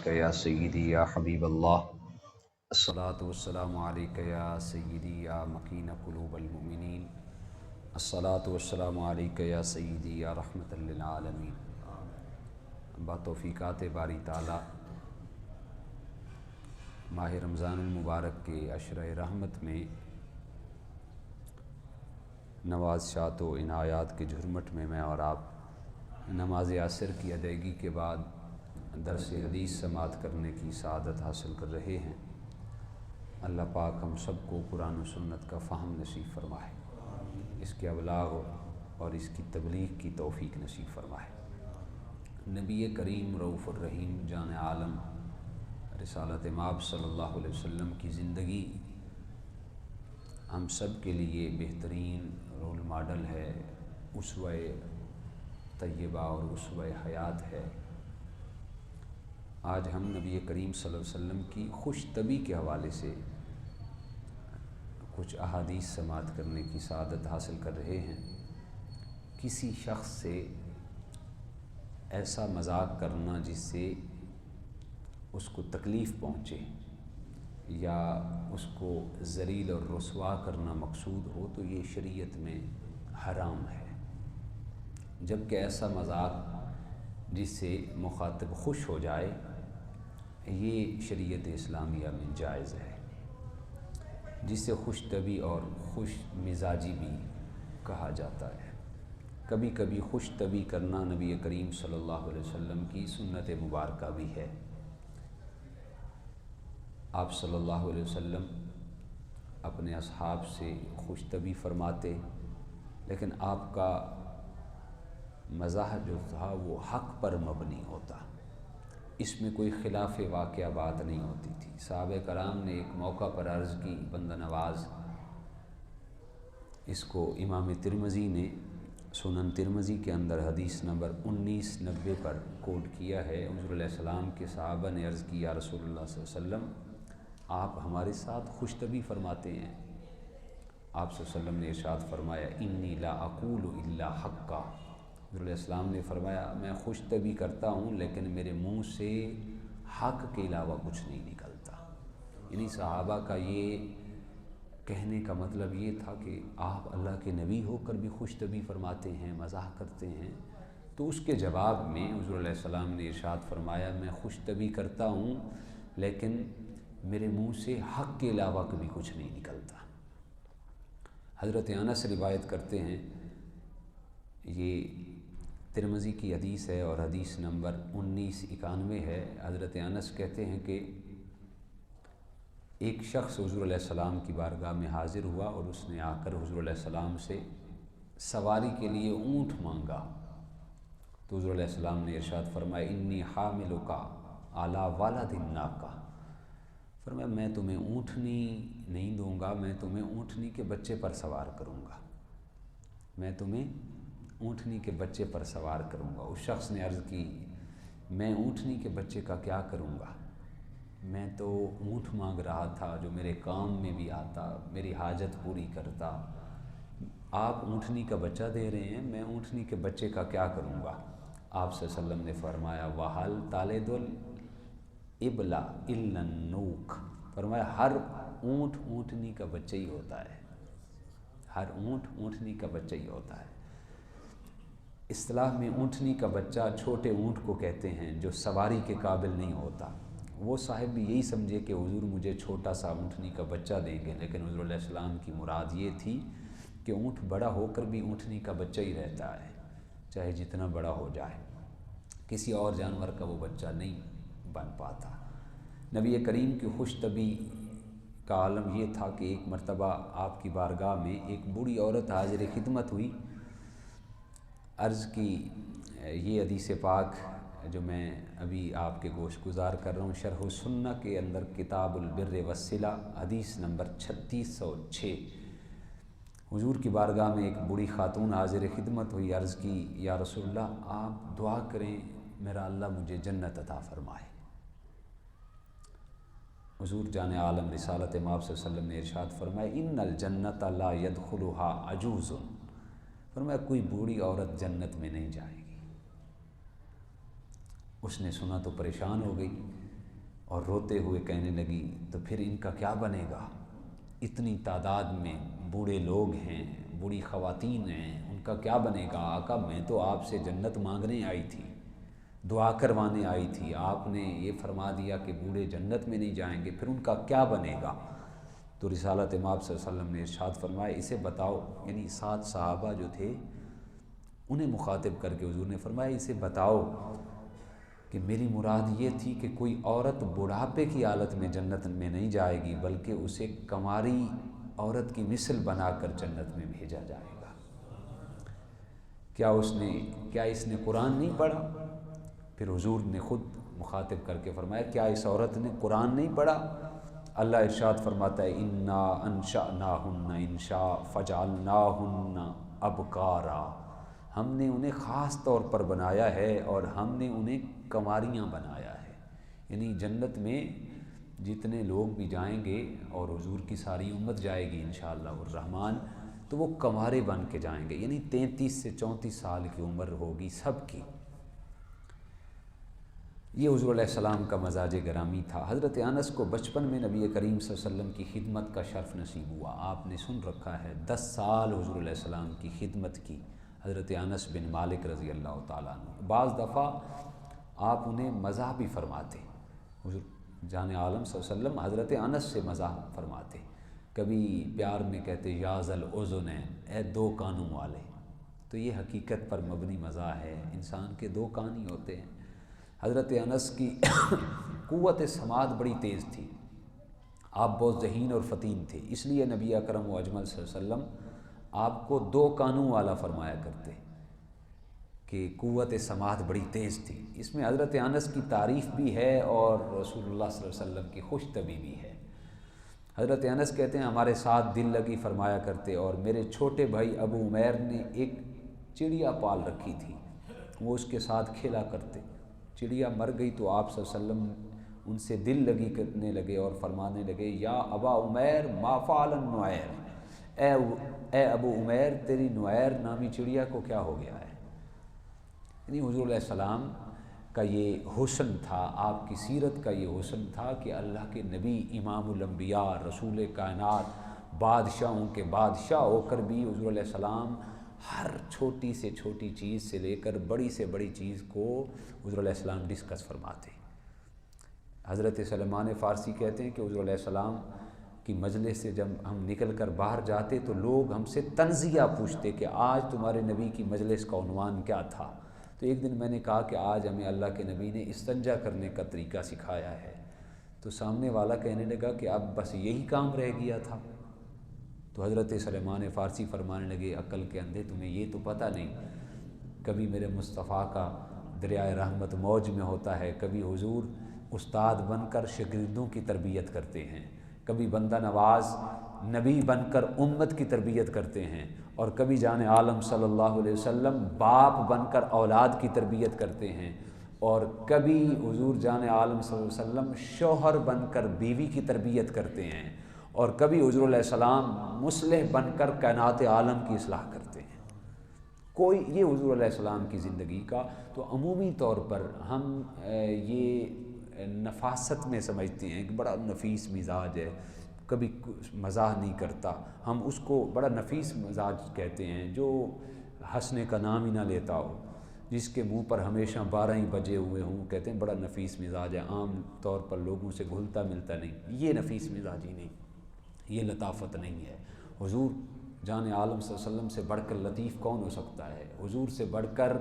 علیک یا سیدی یا حبیب اللہ، الصلاۃ والسلام علیک یا سیدی یا مکین قلوب المؤمنین، الصلاۃ والسلام علیک یا سیدی یا رحمۃ للعالمین۔ بتوفیقات باری تعالی ماہ رمضان المبارک کے عشرہ رحمت میں نوازشات و عنایات کے جھرمٹ میں اور آپ نماز عصر کی ادائیگی کے بعد درس حدیث سماعت کرنے کی سعادت حاصل کر رہے ہیں۔ اللہ پاک ہم سب کو قرآن و سنت کا فہم نصیب فرمائے، اس کے ابلاغ اور اس کی تبلیغ کی توفیق نصیب فرمائے۔ نبی کریم رؤوف الرحیم جان عالم رسالت مآب صلی اللہ علیہ وسلم کی زندگی ہم سب کے لیے بہترین رول ماڈل ہے، اسوہ طیبہ اور اسوہ حیات ہے۔ آج ہم نبی کریم صلی اللہ علیہ وسلم کی خوش طبی کے حوالے سے کچھ احادیث سماعت کرنے کی سعادت حاصل کر رہے ہیں۔ کسی شخص سے ایسا مذاق کرنا جس سے اس کو تکلیف پہنچے یا اس کو ذلیل اور رسوا کرنا مقصود ہو تو یہ شریعت میں حرام ہے، جبکہ ایسا مذاق جس سے مخاطب خوش ہو جائے یہ شریعت اسلامیہ میں جائز ہے، جس سے خوش طبی اور خوش مزاجی بھی کہا جاتا ہے۔ کبھی کبھی خوش طبی کرنا نبی کریم صلی اللہ علیہ وسلم کی سنت مبارکہ بھی ہے۔ آپ صلی اللہ علیہ وسلم اپنے اصحاب سے خوش طبی فرماتے، لیکن آپ کا مزاح جو تھا وہ حق پر مبنی ہوتا، اس میں کوئی خلاف واقعہ بات نہیں ہوتی تھی۔ صحابہ کرام نے ایک موقع پر عرض کی، بندہ نواز، اس کو امام ترمذی نے سنن ترمذی کے اندر حدیث نمبر 1990 پر کوٹ کیا ہے۔ حضور علیہ السلام کے صحابہ نے عرض کی، یا رسول اللہ صلی اللہ علیہ وسلم، آپ ہمارے ساتھ خوش طبی فرماتے ہیں۔ آپ صلی اللہ علیہ وسلم نے ارشاد فرمایا، انی لا اقول الا حقا۔ حضور علیہ السلام نے فرمایا، میں خوش طبی کرتا ہوں لیکن میرے منہ سے حق کے علاوہ کچھ نہیں نکلتا۔ یعنی صحابہ کا یہ کہنے کا مطلب یہ تھا کہ آپ اللہ کے نبی ہو کر بھی خوش طبی فرماتے ہیں، مزاح کرتے ہیں۔ تو اس کے جواب میں حضور علیہ السلام نے ارشاد فرمایا، میں خوش طبی کرتا ہوں لیکن میرے منہ سے حق کے علاوہ کبھی کچھ نہیں نکلتا۔ حضرت انس روایت کرتے ہیں، یہ ترمذی کی حدیث ہے اور حدیث نمبر 1991 ہے۔ حضرت انس کہتے ہیں کہ ایک شخص حضور علیہ السلام کی بارگاہ میں حاضر ہوا اور اس نے آ کر حضور علیہ السلام سے سواری کے لیے اونٹ مانگا، تو حضور علیہ السلام نے ارشاد فرمایا، انی حاملک علی ولد الناقہ، فرمایا میں تمہیں اونٹنی نہیں دوں گا، میں تمہیں اونٹنی کے بچے پر سوار کروں گا، میں تمہیں اونٹنی کے بچے پر سوار کروں گا۔ اس شخص نے عرض کی، میں اونٹنی کے بچے کا کیا کروں گا، میں تو اونٹ مانگ رہا تھا جو میرے کام میں بھی آتا، میری حاجت پوری کرتا، آپ اونٹنی کا بچہ دے رہے ہیں، میں اونٹنی کے بچے کا کیا کروں گا۔ آپ صلی اللہ علیہ وسلم نے فرمایا، وَهَلْ تَلِدُ الْإِبْلَ إِلَّا النُّوقَ، فرمایا ہر اونٹ اونٹنی کا بچہ ہی ہوتا ہے، ہر اونٹ اونٹنی کا بچہ ہی ہوتا ہے۔ اصطلاح میں اونٹنی کا بچہ چھوٹے اونٹ کو کہتے ہیں جو سواری کے قابل نہیں ہوتا۔ وہ صاحب بھی یہی سمجھے کہ حضور مجھے چھوٹا سا اونٹنی کا بچہ دیں گے، لیکن حضور علیہ السلام کی مراد یہ تھی کہ اونٹ بڑا ہو کر بھی اونٹنی کا بچہ ہی رہتا ہے، چاہے جتنا بڑا ہو جائے، کسی اور جانور کا وہ بچہ نہیں بن پاتا۔ نبی کریم کی خوش طبی کا عالم یہ تھا کہ ایک مرتبہ آپ کی بارگاہ میں ایک بوڑھی عورت حاضر خدمت ہوئی، عرض کی، یہ حدیث پاک جو میں ابھی آپ کے گوش گزار کر رہا ہوں شرح السنہ کے اندر کتاب البر والصلہ حدیث نمبر 3606، حضور کی بارگاہ میں ایک بوڑھی خاتون حاضر خدمت ہوئی، عرض کی، یا رسول اللہ آپ دعا کریں میرا اللہ مجھے جنت عطا فرمائے۔ حضور جان عالم رسالت مآب صلی اللہ علیہ وسلم نے ارشاد فرمایا، ان الجنت لا يدخلها عجوز، فرمایا کوئی بوڑھی عورت جنت میں نہیں جائے گی۔ اس نے سنا تو پریشان ہو گئی، اور روتے ہوئے کہنے لگی تو پھر ان کا کیا بنے گا؟ اتنی تعداد میں بوڑھے لوگ ہیں، بوڑھی خواتین ہیں، ان کا کیا بنے گا؟ آقا میں تو آپ سے جنت مانگنے آئی تھی، دعا کروانے آئی تھی، آپ نے یہ فرما دیا کہ بوڑھے جنت میں نہیں جائیں گے، پھر ان کا کیا بنے گا؟ تو رسالت مآب صلی اللہ علیہ وسلم نے ارشاد فرمایا اسے بتاؤ، یعنی 7 صحابہ جو تھے انہیں مخاطب کر کے حضور نے فرمایا اسے بتاؤ کہ میری مراد یہ تھی کہ کوئی عورت بڑھاپے کی حالت میں جنت میں نہیں جائے گی، بلکہ اسے کنواری عورت کی مثل بنا کر جنت میں بھیجا جائے گا۔ کیا اس نے قرآن نہیں پڑھا؟ پھر حضور نے خود مخاطب کر کے فرمایا کیا اس عورت نے قرآن نہیں پڑھا؟ اللہ ارشاد فرماتا ہے انا انشأناہن انشاء فجعلناہن ابکارا، ہم نے انہیں خاص طور پر بنایا ہے اور ہم نے انہیں کنواریاں بنایا ہے۔ یعنی جنت میں جتنے لوگ بھی جائیں گے اور حضور کی ساری امت جائے گی انشاءاللہ الرحمن، تو وہ کنوارے بن کے جائیں گے، یعنی 33 سے 34 سال کی عمر ہوگی سب کی۔ یہ حضور علیہ السلام کا مزاج گرامی تھا۔ حضرت انس کو بچپن میں نبی کریم صلی اللہ علیہ وسلم کی خدمت کا شرف نصیب ہوا۔ آپ نے سن رکھا ہے 10 سال حضور علیہ السلام کی خدمت کی حضرت انس بن مالک رضی اللہ تعالیٰ عنہ۔ بعض دفعہ آپ انہیں مزاح بھی فرماتے، حضور جان عالم صلی اللہ علیہ وسلم حضرت انس سے مزاح فرماتے، کبھی پیار میں کہتے یا ذل اذنین، اے 2 کانوں والے۔ تو یہ حقیقت پر مبنی مزاح ہے، انسان کے 2 کان ہی ہوتے ہیں۔ حضرت انس کی قوت سماعت بڑی تیز تھی، آپ بہت ذہین اور فطین تھے، اس لیے نبی اکرم و اجمل صلی اللہ علیہ وسلم آپ کو 2 کانوں والا فرمایا کرتے کہ قوت سماعت بڑی تیز تھی۔ اس میں حضرت انس کی تعریف بھی ہے اور رسول اللہ صلی اللہ علیہ وسلم کی خوش طبعی بھی ہے۔ حضرت انس کہتے ہیں ہمارے ساتھ دل لگی فرمایا کرتے، اور میرے چھوٹے بھائی ابو عمیر نے ایک چڑیا پال رکھی تھی، وہ اس کے ساتھ کھیلا کرتے۔ چڑیا مر گئی تو آپ صلی اللہ علیہ وسلم ان سے دل لگی کرنے لگے اور فرمانے لگے یا ابا عمیر ما فعل النعیر، اے ابو عمیر تیری نعیر نامی چڑیا کو کیا ہو گیا ہے؟ یعنی حضور علیہ السلام کا یہ حسن تھا، آپ کی سیرت کا یہ حسن تھا کہ اللہ کے نبی امام الانبیاء رسول کائنات بادشاہوں کے بادشاہ ہو کر بھی حضور علیہ السلام ہر چھوٹی سے چھوٹی چیز سے لے کر بڑی سے بڑی چیز کو حضور علیہ السلام ڈسکس فرماتے۔ حضرت سلمان فارسی کہتے ہیں کہ حضور علیہ السلام کی مجلس سے جب ہم نکل کر باہر جاتے تو لوگ ہم سے تنزیہ پوچھتے کہ آج تمہارے نبی کی مجلس کا عنوان کیا تھا؟ تو ایک دن میں نے کہا کہ آج ہمیں اللہ کے نبی نے استنجا کرنے کا طریقہ سکھایا ہے۔ تو سامنے والا کہنے لگا کہ اب بس یہی کام رہ گیا تھا؟ تو حضرت سلیمان فارسی فرمانے لگے عقل کے اندھے تمہیں یہ تو پتہ نہیں، کبھی میرے مصطفیٰ کا دریائے رحمت موج میں ہوتا ہے، کبھی حضور استاد بن کر شاگردوں کی تربیت کرتے ہیں، کبھی بندہ نواز نبی بن کر امت کی تربیت کرتے ہیں، اور کبھی جان عالم صلی اللہ علیہ وسلم باپ بن کر اولاد کی تربیت کرتے ہیں، اور کبھی حضور جان عالم صلی اللہ علیہ وسلم شوہر بن کر بیوی کی تربیت کرتے ہیں، اور کبھی حضور علیہ السلام مصلح بن کر کائنات عالم کی اصلاح کرتے ہیں۔ یہ حضور علیہ السلام کی زندگی کا تو عمومی طور پر ہم یہ نفاست میں سمجھتے ہیں کہ بڑا نفیس مزاج ہے، کبھی مزاح نہیں کرتا، ہم اس کو بڑا نفیس مزاج کہتے ہیں، جو ہنسنے کا نام ہی نہ لیتا ہو، جس کے منہ پر ہمیشہ 12 ہی بجے ہوئے ہوں، کہتے ہیں بڑا نفیس مزاج ہے، عام طور پر لوگوں سے گھلتا ملتا نہیں۔ یہ نفیس مزاجی نہیں، یہ لطافت نہیں ہے۔ حضور جان عالم صلی اللہ علیہ وسلم سے بڑھ کر لطیف کون ہو سکتا ہے؟ حضور سے بڑھ کر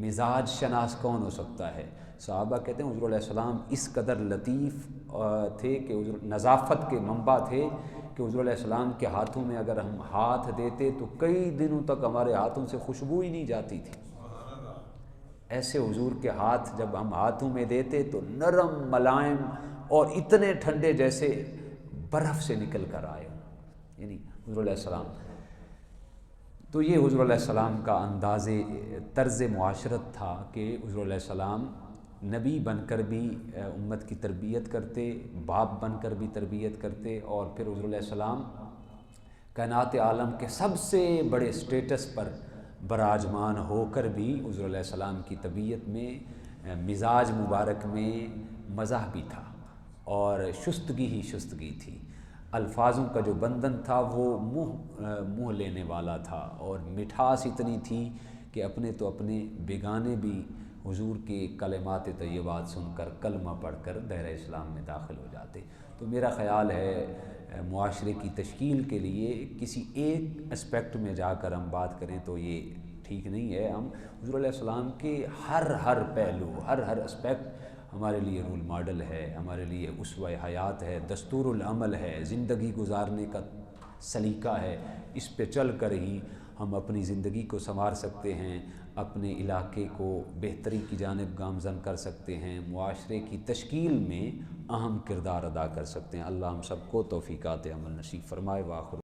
مزاج شناس کون ہو سکتا ہے؟ صحابہ کہتے ہیں حضور علیہ السلام اس قدر لطیف تھے کہ حضور نظافت کے منبع تھے کہ حضور علیہ السلام کے ہاتھوں میں اگر ہم ہاتھ دیتے تو کئی دنوں تک ہمارے ہاتھوں سے خوشبو ہی نہیں جاتی تھی۔ ایسے حضور کے ہاتھ جب ہم ہاتھوں میں دیتے تو نرم ملائم اور اتنے ٹھنڈے جیسے برف سے نکل کر آئے ہوں، یعنی حضور علیہ السلام۔ تو یہ حضور علیہ السلام کا انداز طرز معاشرت تھا کہ حضور علیہ السلام نبی بن کر بھی امت کی تربیت کرتے، باپ بن کر بھی تربیت کرتے، اور پھر حضور علیہ السلام کائنات عالم کے سب سے بڑے سٹیٹس پر براجمان ہو کر بھی حضور علیہ السلام کی طبیعت میں، مزاج مبارک میں، مزاح بھی تھا اور شستگی ہی شستگی تھی، الفاظوں کا جو بندھن تھا وہ منہ لینے والا تھا، اور مٹھاس اتنی تھی کہ اپنے تو اپنے بیگانے بھی حضور کے کلمات طیبات سن کر کلمہ پڑھ کر دائرہ اسلام میں داخل ہو جاتے۔ تو میرا خیال ہے معاشرے کی تشکیل کے لیے کسی ایک اسپیکٹ میں جا کر ہم بات کریں تو یہ ٹھیک نہیں ہے۔ ہم حضور علیہ السلام کے ہر پہلو، ہر اسپیکٹ ہمارے لیے رول ماڈل ہے، ہمارے لیے اسوہ حیات ہے، دستور العمل ہے، زندگی گزارنے کا سلیقہ ہے۔ اس پہ چل کر ہی ہم اپنی زندگی کو سنوار سکتے ہیں، اپنے علاقے کو بہتری کی جانب گامزن کر سکتے ہیں، معاشرے کی تشکیل میں اہم کردار ادا کر سکتے ہیں۔ اللہ ہم سب کو توفیقات عمل نصیب فرمائے۔ وآخر